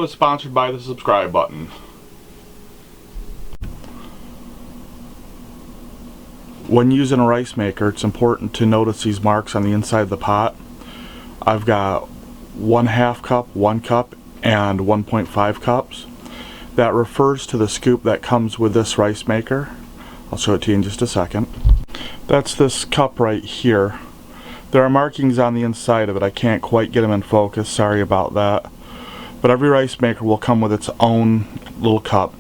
video is sponsored by the subscribe button. When using a rice maker, it's important to notice these marks on the inside of the pot. I've got 1/2 cup, 1 cup, and 1.5 cups. That refers to the scoop that comes with this rice maker. I'll show it to you in just a second. That's this cup right here. There are markings on the inside of it. I can't quite get them in focus, sorry about that. But every rice maker will come with its own little cup.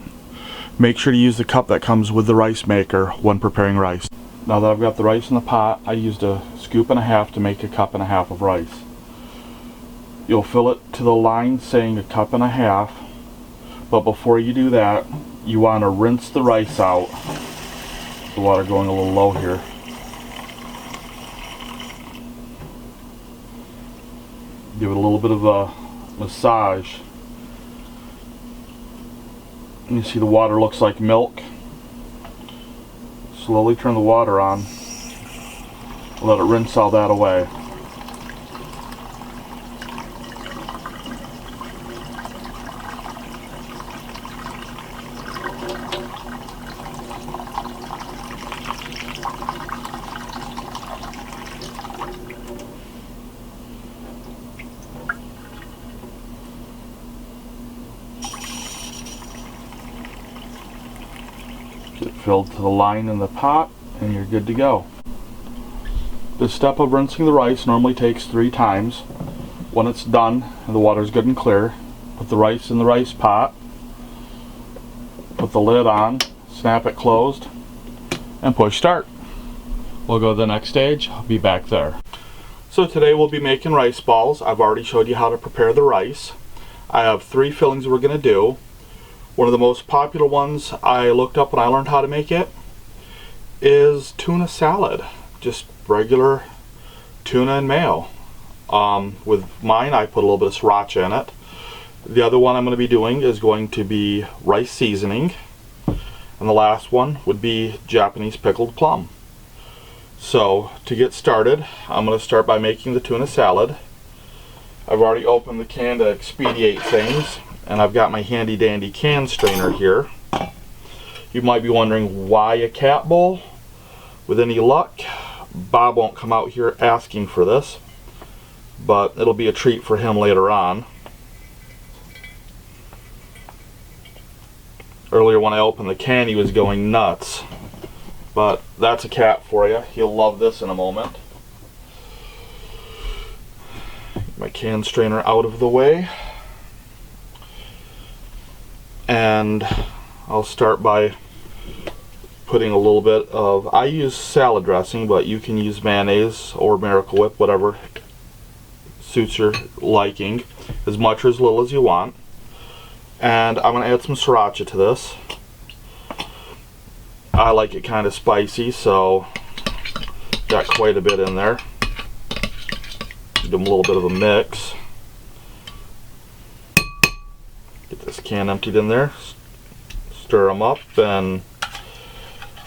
Make sure to use the cup that comes with the rice maker when preparing rice. Now that I've got the rice in the pot, I used a scoop and a half to make a cup and a half of rice. You'll fill it to the line saying a cup and a half, but before you do that, you want to rinse the rice out. The water going a little low here. Give it a little bit of a massage. And you see the water looks like milk. Slowly turn the water on. Let it rinse all that away. Get it filled to the line in the pot and you're good to go. This step of rinsing the rice normally takes 3 times. When it's done and the water is good and clear, put the rice in the rice pot, put the lid on, snap it closed, and push start. We'll go to the next stage. I'll be back there. So today we'll be making rice balls. I've already showed you how to prepare the rice. I have 3 fillings we're going to do. One of the most popular ones I looked up when I learned how to make it is tuna salad. Just regular tuna and mayo. With mine I put a little bit of sriracha in it. The other one I'm going to be doing is going to be rice seasoning. And the last one would be Japanese pickled plum. So to get started, I'm going to start by making the tuna salad. I've already opened the can to expedite things, and I've got my handy dandy can strainer here. You might be wondering why a cat bowl? With any luck, Bob won't come out here asking for this, but it'll be a treat for him later on. Earlier when I opened the can he was going nuts, but that's a cat for you. He'll love this in a moment. Get my can strainer out of the way. And I'll start by putting a little bit of, I use salad dressing, but you can use mayonnaise or Miracle Whip, whatever suits your liking, as much or as little as you want. And I'm going to add some sriracha to this. I like it kind of spicy, so got quite a bit in there. Give them a little bit of a mix. Get this can emptied in there, stir them up, and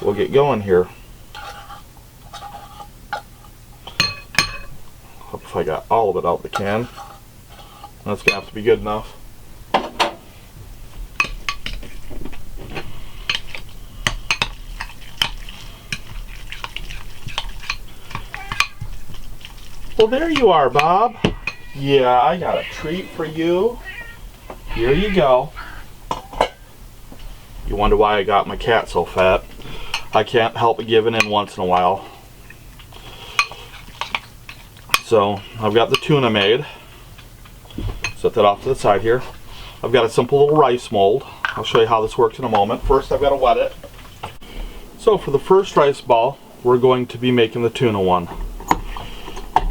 we'll get going here. Hope if I got all of it out the can. That's gonna have to be good enough. Well, there you are, Bob. Yeah, I got a treat for you. Here you go. You wonder why I got my cat so fat. I can't help but giving in once in a while. So, I've got the tuna made. Set that off to the side here. I've got a simple little rice mold. I'll show you how this works in a moment. First, I've got to wet it. So, for the first rice ball, we're going to be making the tuna one.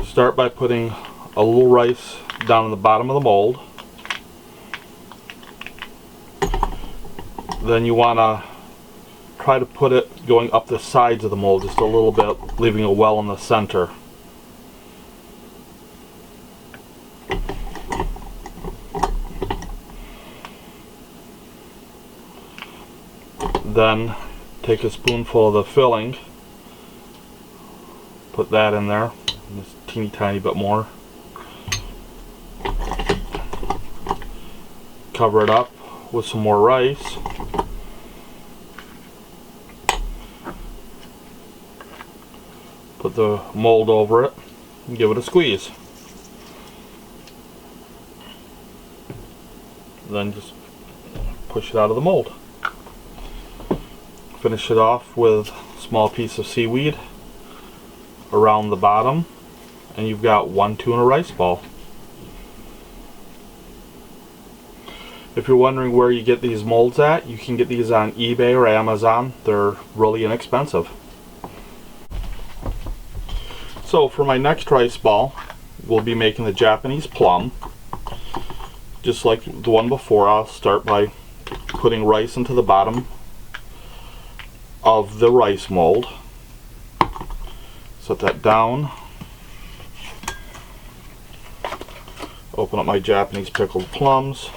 Start by putting a little rice down in the bottom of the mold. Then you want to try to put it going up the sides of the mold just a little bit, leaving a well in the center. Then take a spoonful of the filling, put that in there, just a teeny tiny bit more. Cover it up with some more rice. Put the mold over it and give it a squeeze. Then just push it out of the mold. Finish it off with a small piece of seaweed around the bottom, and you've got one tuna rice ball. If you're wondering where you get these molds at, you can get these on eBay or Amazon. They're really inexpensive. So for my next rice ball, we'll be making the Japanese plum. Just like the one before, I'll start by putting rice into the bottom of the rice mold. Set that down. Open up my Japanese pickled plums.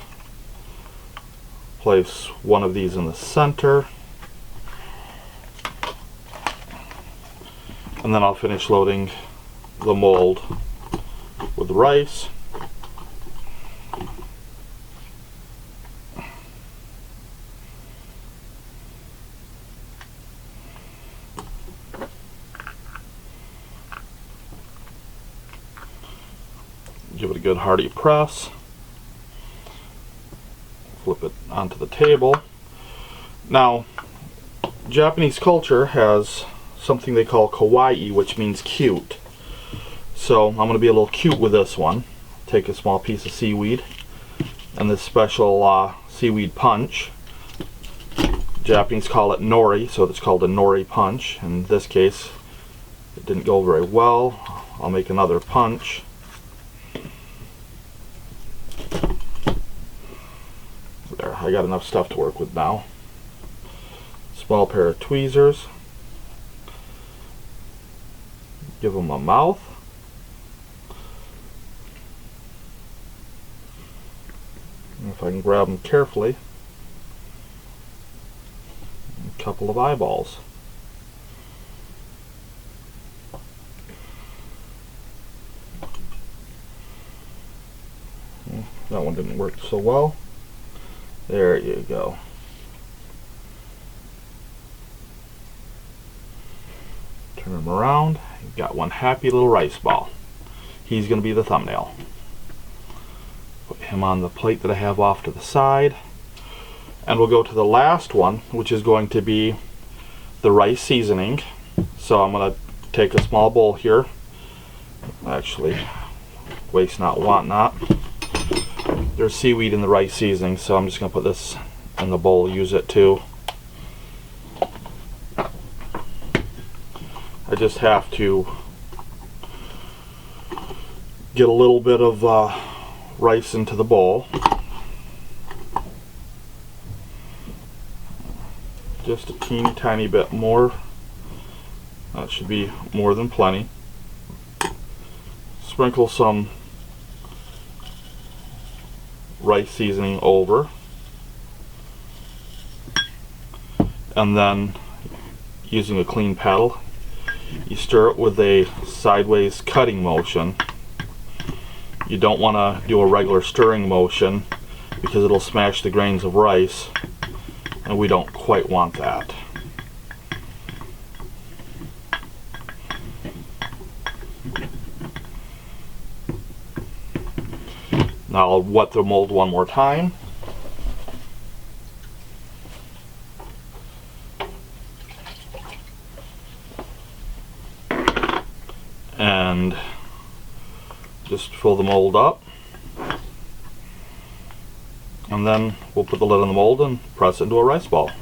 Place one of these in the center. And then I'll finish loading the mold with rice. Give it a good hearty press. Flip it onto the table. Now, Japanese culture has something they call kawaii, which means cute. So I'm going to be a little cute with this one. Take a small piece of seaweed and this special seaweed punch. Japanese call it nori, so it's called a nori punch. In this case, it didn't go very well. I'll make another punch. There, I got enough stuff to work with now. Small pair of tweezers. Give them a mouth. And if I can grab them carefully, a couple of eyeballs. That one didn't work so well. There you go. Turn him around. You've got one happy little rice ball. He's going to be the thumbnail. Put him on the plate that I have off to the side. And we'll go to the last one, which is going to be the rice seasoning. So I'm going to take a small bowl here. Actually, waste not, want not. There's seaweed in the rice seasoning, so I'm just going to put this in the bowl, use it too. I just have to get a little bit of rice into the bowl. Just a teeny tiny bit more. That should be more than plenty. Sprinkle some rice seasoning over, and then using a clean paddle you stir it with a sideways cutting motion. You don't want to do a regular stirring motion because it'll smash the grains of rice, and we don't quite want that. Now I'll wet the mold one more time. And just fill the mold up. And then we'll put the lid on the mold and press it into a rice ball.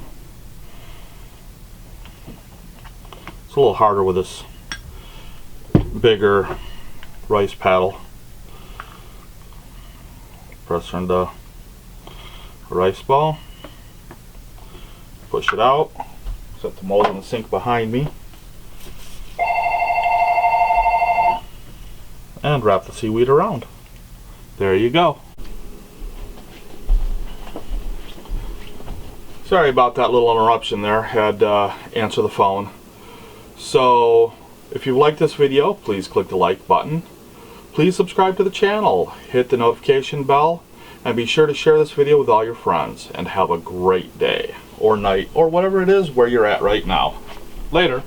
It's a little harder with this bigger rice paddle. Press her into a rice ball. Push it out. Set the mold in the sink behind me. And wrap the seaweed around. There you go. Sorry about that little interruption there. Had to answer the phone. So, if you liked this video, please click the like button. Please subscribe to the channel, hit the notification bell, And be sure to share this video with all your friends, and have a great day, or night, or whatever it is where you're at right now. Later.